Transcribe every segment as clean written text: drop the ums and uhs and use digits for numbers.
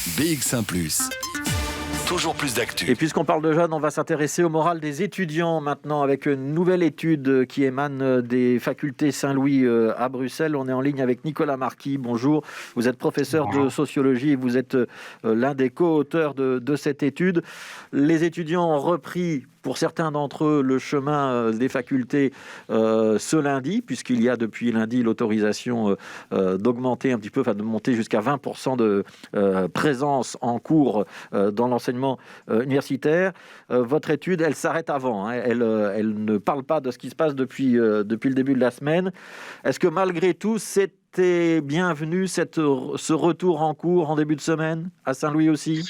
BX1 +. Toujours plus d'actu. Et puisqu'on parle de jeunes, on va s'intéresser au moral des étudiants maintenant avec une nouvelle étude qui émane des facultés Saint-Louis à Bruxelles. On est en ligne avec Nicolas Marquis. Bonjour, vous êtes professeur de sociologie et vous êtes l'un des co-auteurs de cette étude. Les étudiants ont repris, pour certains d'entre eux, le chemin des facultés ce lundi, puisqu'il y a depuis lundi l'autorisation d'augmenter un petit peu, enfin de monter jusqu'à 20% de présence en cours dans l'enseignement universitaire. Votre étude, elle s'arrête avant. Elle ne parle pas de ce qui se passe depuis le début de la semaine. Est-ce que malgré tout, c'était bienvenu ce retour en cours en début de semaine à Saint-Louis aussi ?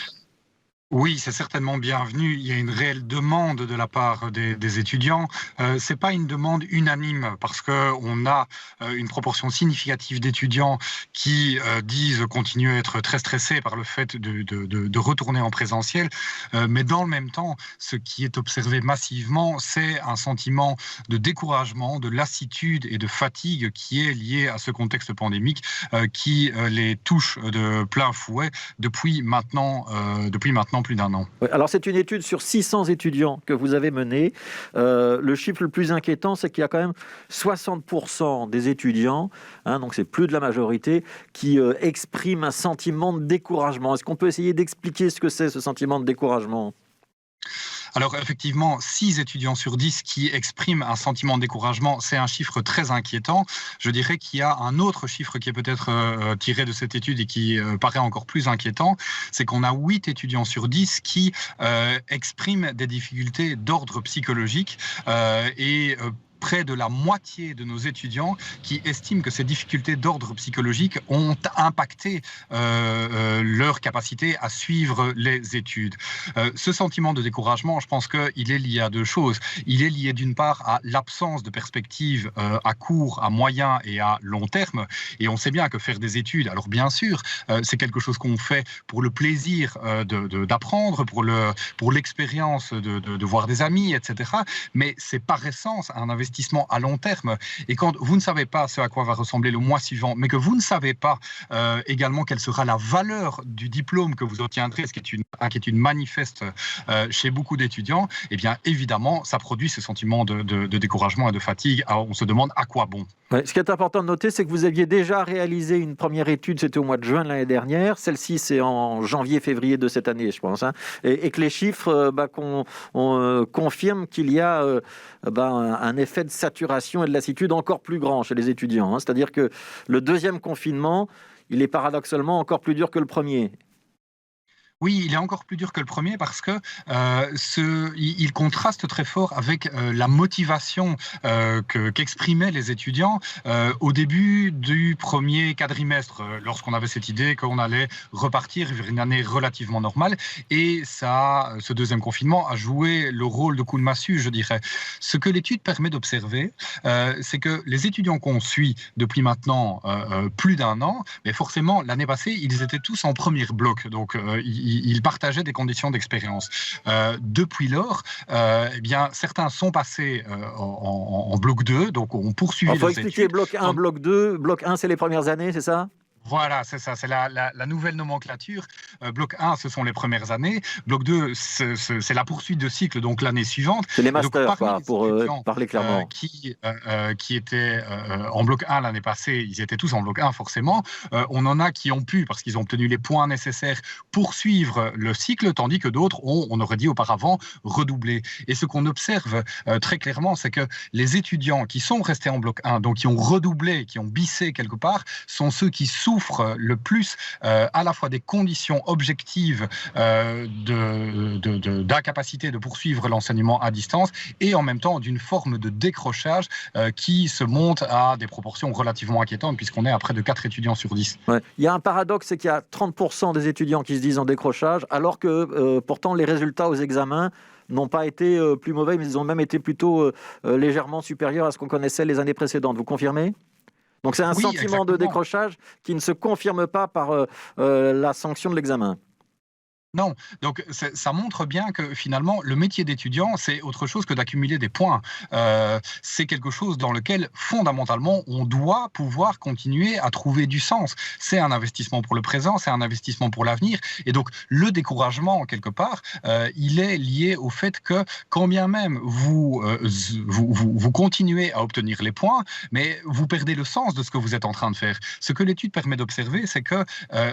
Oui, c'est certainement bienvenu. Il y a une réelle demande de la part des étudiants. C'est pas une demande unanime parce que on a une proportion significative d'étudiants qui disent continuer à être très stressés par le fait de retourner en présentiel. Mais dans le même temps, ce qui est observé massivement, c'est un sentiment de découragement, de lassitude et de fatigue qui est lié à ce contexte pandémique qui les touche de plein fouet depuis maintenant plus d'un an. Oui, alors c'est une étude sur 600 étudiants que vous avez menée. Le chiffre le plus inquiétant, c'est qu'il y a quand même 60% des étudiants, donc c'est plus de la majorité, qui expriment un sentiment de découragement. Est-ce qu'on peut essayer d'expliquer ce que c'est ce sentiment de découragement ? Alors effectivement, 6 étudiants sur 10 qui expriment un sentiment de découragement, c'est un chiffre très inquiétant. Je dirais qu'il y a un autre chiffre qui est peut-être tiré de cette étude et qui paraît encore plus inquiétant, c'est qu'on a 8 étudiants sur 10 qui expriment des difficultés d'ordre psychologique et près de la moitié de nos étudiants qui estiment que ces difficultés d'ordre psychologique ont impacté leur capacité à suivre les études. Ce sentiment de découragement, je pense qu'il est lié à deux choses. Il est lié d'une part à l'absence de perspectives à court, à moyen et à long terme. Et on sait bien que faire des études, alors bien sûr, c'est quelque chose qu'on fait pour le plaisir d'apprendre, pour l'expérience de voir des amis, etc. Mais c'est par essence un investissement à long terme. Et quand vous ne savez pas ce à quoi va ressembler le mois suivant, mais que vous ne savez pas également quelle sera la valeur du diplôme que vous obtiendrez, ce qui est une inquiétude manifeste chez beaucoup d'étudiants, eh bien évidemment, ça produit ce sentiment de découragement et de fatigue. Alors, on se demande à quoi bon. Ouais, ce qui est important de noter, c'est que vous aviez déjà réalisé une première étude, c'était au mois de juin de l'année dernière. Celle-ci, c'est en janvier-février de cette année, je pense. Et que les chiffres confirment qu'il y a un effet de saturation et de lassitude encore plus grand chez les étudiants. C'est-à-dire que le deuxième confinement, il est paradoxalement encore plus dur que le premier. Oui, il est encore plus dur que le premier parce que il contraste très fort avec la motivation qu'exprimaient les étudiants au début du premier quadrimestre, lorsqu'on avait cette idée qu'on allait repartir vers une année relativement normale. Et ce deuxième confinement a joué le rôle de coup de massue, je dirais. Ce que l'étude permet d'observer, c'est que les étudiants qu'on suit depuis maintenant plus d'un an, mais forcément, l'année passée, ils étaient tous en premier bloc. Donc, ils partageaient des conditions d'expérience. Depuis lors, eh bien, certains sont passés en bloc 2, donc on poursuivi Il faut leurs expliquer études. bloc 1, bloc 2. Bloc 1, c'est les premières années, c'est ça ? Voilà, c'est ça, c'est la nouvelle nomenclature. Bloc 1, ce sont les premières années. Bloc 2, c'est la poursuite de cycle, donc l'année suivante. C'est les Donc, masters, parmi les pour étudiants, parler clairement. qui étaient en bloc 1 l'année passée, ils étaient tous en bloc 1 forcément. On en a qui ont pu, parce qu'ils ont obtenu les points nécessaires, poursuivre le cycle, tandis que d'autres ont, on aurait dit auparavant, redoublé. Et ce qu'on observe très clairement, c'est que les étudiants qui sont restés en bloc 1, donc qui ont redoublé, qui ont bissé quelque part, sont ceux qui souffrent le plus à la fois des conditions objectives d'incapacité de poursuivre l'enseignement à distance et en même temps d'une forme de décrochage qui se monte à des proportions relativement inquiétantes puisqu'on est à près de 4 étudiants sur 10. Ouais. Il y a un paradoxe, c'est qu'il y a 30% des étudiants qui se disent en décrochage, alors que pourtant les résultats aux examens n'ont pas été plus mauvais, mais ils ont même été plutôt légèrement supérieurs à ce qu'on connaissait les années précédentes. Vous confirmez ? Donc c'est un sentiment exactement. de décrochage qui ne se confirme pas par la sanction de l'examen. Non, donc ça montre bien que finalement, le métier d'étudiant, c'est autre chose que d'accumuler des points. C'est quelque chose dans lequel, fondamentalement, on doit pouvoir continuer à trouver du sens. C'est un investissement pour le présent, c'est un investissement pour l'avenir. Et donc, le découragement, quelque part, il est lié au fait que, quand bien même vous continuez à obtenir les points, mais vous perdez le sens de ce que vous êtes en train de faire. Ce que l'étude permet d'observer, c'est que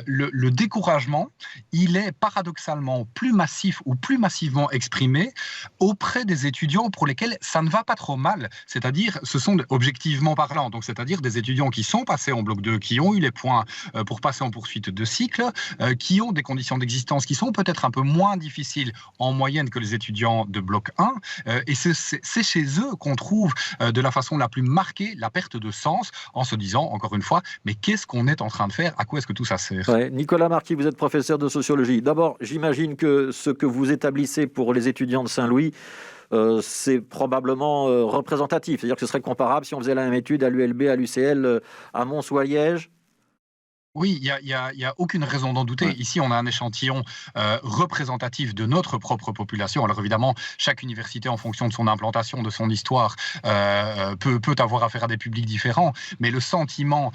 le découragement, il est paradoxalement plus massif ou plus massivement exprimé auprès des étudiants pour lesquels ça ne va pas trop mal. C'est-à-dire, ce sont objectivement parlant, donc c'est-à-dire des étudiants qui sont passés en bloc 2, qui ont eu les points pour passer en poursuite de cycle, qui ont des conditions d'existence qui sont peut-être un peu moins difficiles en moyenne que les étudiants de bloc 1. Et c'est chez eux qu'on trouve de la façon la plus marquée la perte de sens, en se disant, encore une fois, mais qu'est-ce qu'on est en train de faire? À quoi est-ce que tout ça sert? Ouais. Nicolas Marquis, vous êtes professeur de sociologie. D'abord, j'imagine que ce que vous établissez pour les étudiants de Saint-Louis, c'est probablement représentatif. C'est-à-dire que ce serait comparable si on faisait la même étude à l'ULB, à l'UCL, à Mons ou à Liège. Oui, il y a aucune raison d'en douter. Ouais. Ici, on a un échantillon représentatif de notre propre population. Alors évidemment, chaque université, en fonction de son implantation, de son histoire, peut avoir affaire à des publics différents. Mais le sentiment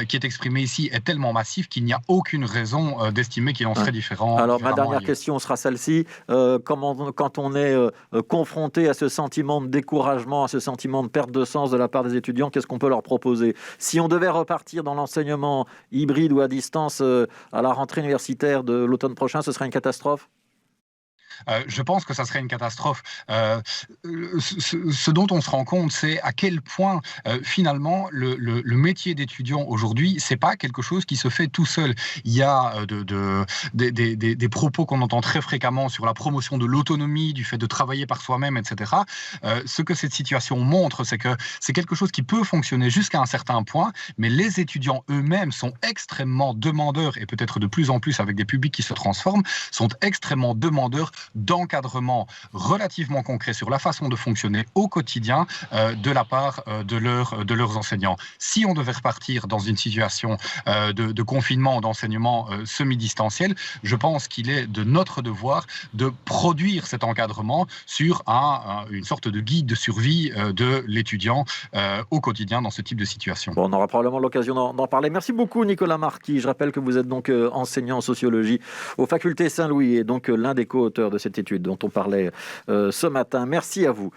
qui est exprimé ici est tellement massif qu'il n'y a aucune raison d'estimer qu'il en serait différent. Alors, ma dernière ailleurs. question sera celle-ci. Quand on est confronté à ce sentiment de découragement, à ce sentiment de perte de sens de la part des étudiants, qu'est-ce qu'on peut leur proposer? Si on devait repartir dans l'enseignement hybride ou à distance à la rentrée universitaire de l'automne prochain, ce serait une catastrophe? Je pense que ça serait une catastrophe. Ce dont on se rend compte, c'est à quel point finalement le métier d'étudiant aujourd'hui, c'est pas quelque chose qui se fait tout seul. Il y a des propos qu'on entend très fréquemment sur la promotion de l'autonomie, du fait de travailler par soi-même, etc. Ce que cette situation montre, c'est que c'est quelque chose qui peut fonctionner jusqu'à un certain point, mais les étudiants eux-mêmes sont extrêmement demandeurs, et peut-être de plus en plus avec des publics qui se transforment, sont extrêmement demandeurs d'encadrement relativement concret sur la façon de fonctionner au quotidien de la part de leurs enseignants. Si on devait repartir dans une situation de confinement, d'enseignement semi-distanciel, je pense qu'il est de notre devoir de produire cet encadrement sur une sorte de guide de survie de l'étudiant au quotidien dans ce type de situation. Bon, on aura probablement l'occasion d'en parler. Merci beaucoup, Nicolas Marquis. Je rappelle que vous êtes donc enseignant en sociologie aux facultés Saint-Louis et donc l'un des co-auteurs de cette étude dont on parlait ce matin. Merci à vous.